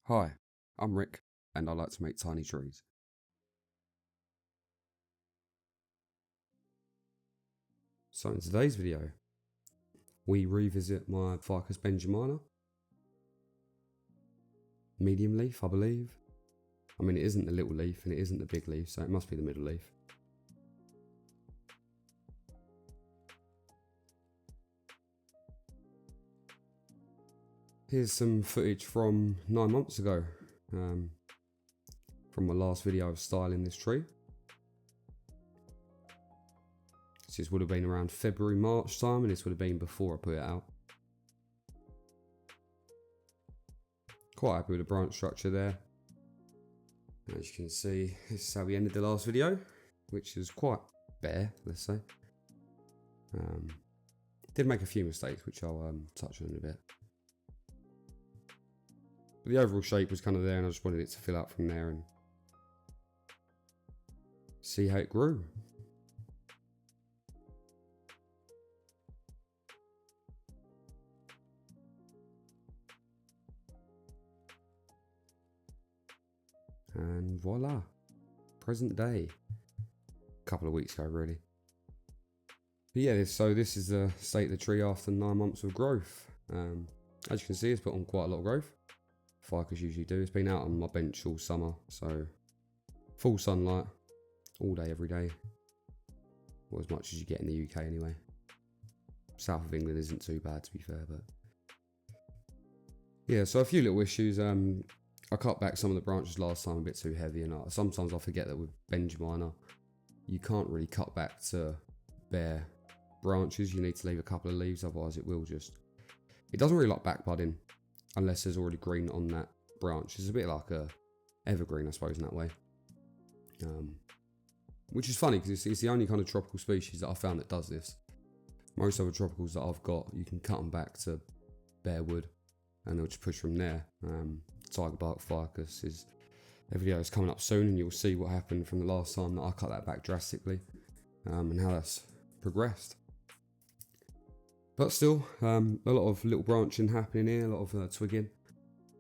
Hi, I'm Rick, and I like to make tiny trees. So in today's video, we revisit my Ficus Benjamina. Medium leaf, I believe. I mean, it isn't the little leaf, and it isn't the big leaf, so it must be the middle leaf. Here's some footage from 9 months ago, from my last video of styling this tree. This would have been around February, March time, and this would have been before I put it out. Quite happy with the branch structure there. As you can see, this is how we ended the last video, which is quite bare, let's say. Did make a few mistakes, which I'll touch on in a bit. But the overall shape was kind of there, and I just wanted it to fill out from there and see how it grew. And voila, present day. A couple of weeks ago, really. But yeah, this is the state of the tree after 9 months of growth. As you can see, it's put on quite a lot of growth. Ficus usually do. It's been out on my bench all summer, so full sunlight, all day, every day. Or as much as you get in the UK anyway. South of England isn't too bad, to be fair, but yeah. So a few little issues. I cut back some of the branches last time a bit too heavy, and sometimes I forget that with Benjamina, you can't really cut back to bare branches. You need to leave a couple of leaves, otherwise it doesn't really like back budding unless there's already green on that branch. It's a bit like a evergreen, I suppose, in that way. Which is funny because it's the only kind of tropical species that I found that does this. Most other tropicals that I've got, you can cut them back to bare wood and they'll just push from there. Tiger bark ficus is a video is coming up soon, and you'll see what happened from the last time that I cut that back drastically, and how that's progressed. But still, a lot of little branching happening here, a lot of twigging.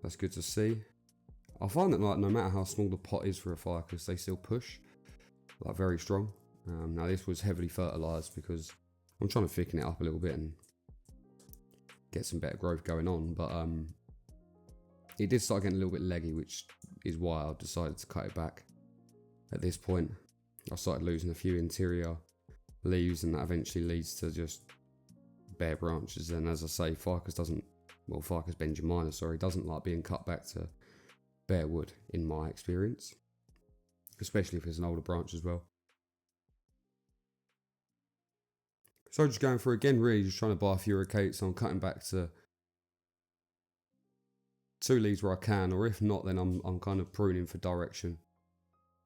That's good to see. I find that no matter how small the pot is for a ficus, they still push, very strong. Now this was heavily fertilised because I'm trying to thicken it up a little bit and get some better growth going on, but it did start getting a little bit leggy, which is why I've decided to cut it back. At this point, I started losing a few interior leaves, and that eventually leads to just bare branches. And as I say, Ficus Benjamina, doesn't like being cut back to bare wood, in my experience, especially if it's an older branch as well. So just going through again, really just trying to bifurcate, so I'm cutting back to 2 leaves where I can, or if not, then I'm kind of pruning for direction,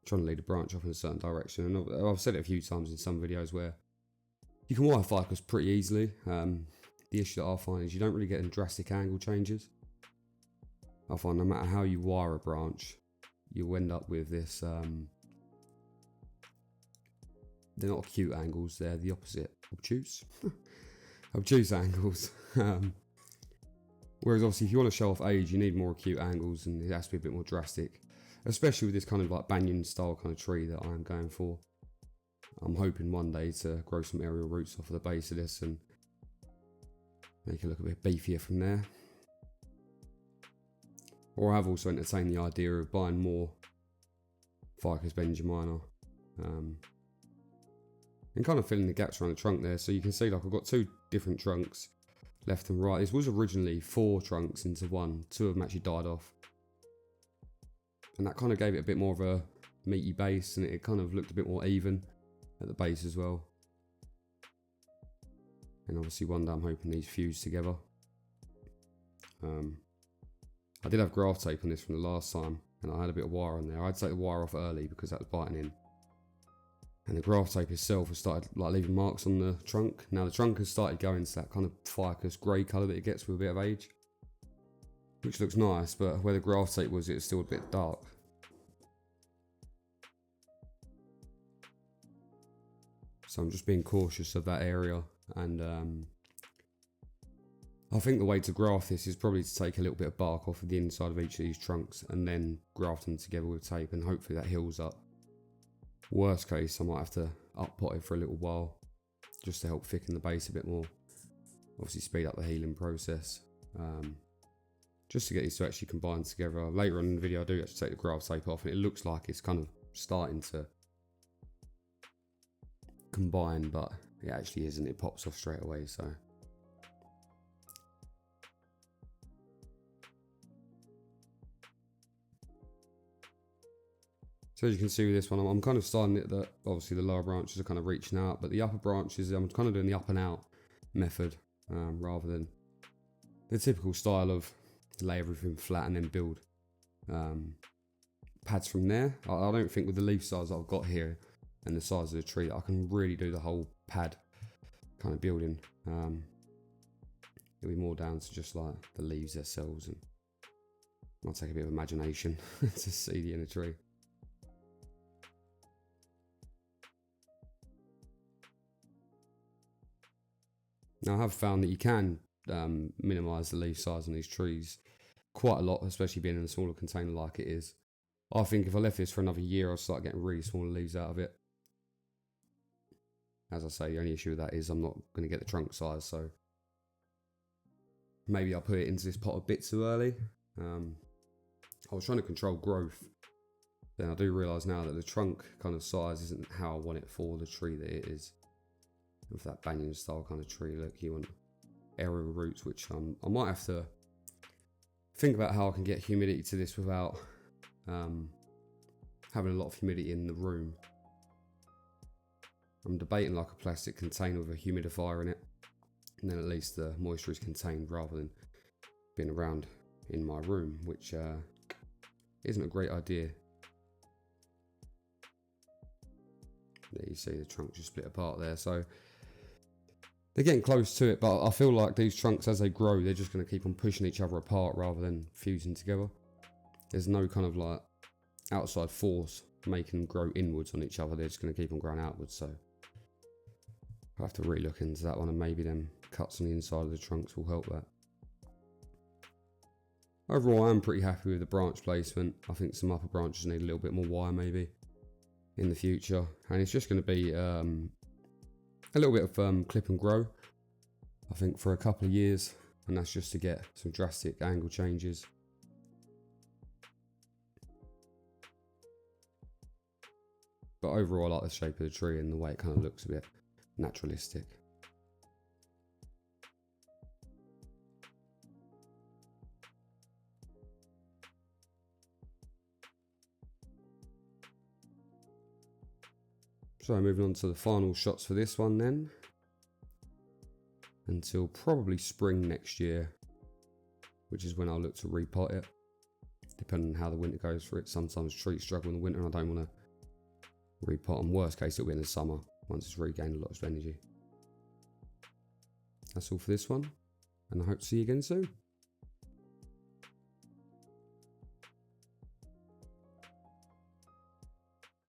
trying to lead a branch off in a certain direction. And I've said it a few times in some videos where you can wire ficus pretty easily. The issue that I find is you don't really get any drastic angle changes. I find no matter how you wire a branch, you'll end up with this. They're not acute angles; they're the opposite, obtuse, obtuse angles. Whereas obviously if you want to show off age, you need more acute angles, and it has to be a bit more drastic, especially with this kind of like banyan style kind of tree that I am going for. I'm hoping one day to grow some aerial roots off of the base of this and make it look a bit beefier from there. Or I've also entertained the idea of buying more Ficus Benjamina, and kind of filling the gaps around the trunk there. So you can see, like, I've got 2 different trunks, left and right. This was originally 4 trunks into one. 2 of them actually died off, and that kind of gave it a bit more of a meaty base, and it kind of looked a bit more even at the base as well. And obviously one day I'm hoping these fuse together. I did have graft tape on this from the last time, and I had a bit of wire on there. I had to take the wire off early because that was biting in. And the graft tape itself has started leaving marks on the trunk. Now the trunk has started going to that kind of ficus grey colour that it gets with a bit of age, which looks nice, but where the graft tape was, it's still a bit dark. So I'm just being cautious of that area, and I think the way to graft this is probably to take a little bit of bark off of the inside of each of these trunks and then graft them together with tape, and hopefully that heals up. Worst case, I might have to up pot it for a little while just to help thicken the base a bit more. Obviously speed up the healing process, just to get these to actually combine together. Later on in the video I do actually take the graft tape off and it looks like it's kind of starting to combine, but it actually isn't. It pops off straight away. So as you can see with this one, I'm kind of starting it that obviously the lower branches are kind of reaching out, but the upper branches, I'm kind of doing the up and out method rather than the typical style of lay everything flat and then build pads from there. I don't think with the leaf size I've got here and the size of the tree, I can really do the whole pad kind of building. It'll be more down to just like the leaves themselves, and might take a bit of imagination to see the inner tree. Now I have found that you can minimise the leaf size on these trees quite a lot, especially being in a smaller container like it is. I think if I left this for another year, I'll start getting really small leaves out of it. As I say, the only issue with that is I'm not going to get the trunk size, so maybe I'll put it into this pot a bit too early. I was trying to control growth, then I do realise now that the trunk kind of size isn't how I want it for the tree that it is. With that banyan style kind of tree look, you want aerial roots, which I might have to think about how I can get humidity to this without having a lot of humidity in the room. I'm debating like a plastic container with a humidifier in it, and then at least the moisture is contained rather than being around in my room, which isn't a great idea. There you see the trunk just split apart there, so they're getting close to it, but I feel like these trunks, as they grow, they're just going to keep on pushing each other apart rather than fusing together. There's no kind of like outside force making them grow inwards on each other. They're just going to keep on growing outwards, so I'll have to really look into that one, and maybe them cuts on the inside of the trunks will help that. Overall, I'm pretty happy with the branch placement. I think some upper branches need a little bit more wire maybe in the future, and it's just going to be a little bit of clip and grow, I think, for a couple of years, and that's just to get some drastic angle changes. But overall, I like the shape of the tree and the way it kind of looks a bit naturalistic. So moving on to the final shots for this one then, until probably spring next year, which is when I'll look to repot it, depending on how the winter goes for it. Sometimes trees struggle in the winter and I don't want to repot them. Worst case, it'll be in the summer once it's regained a lot of energy. That's all for this one, and I hope to see you again soon.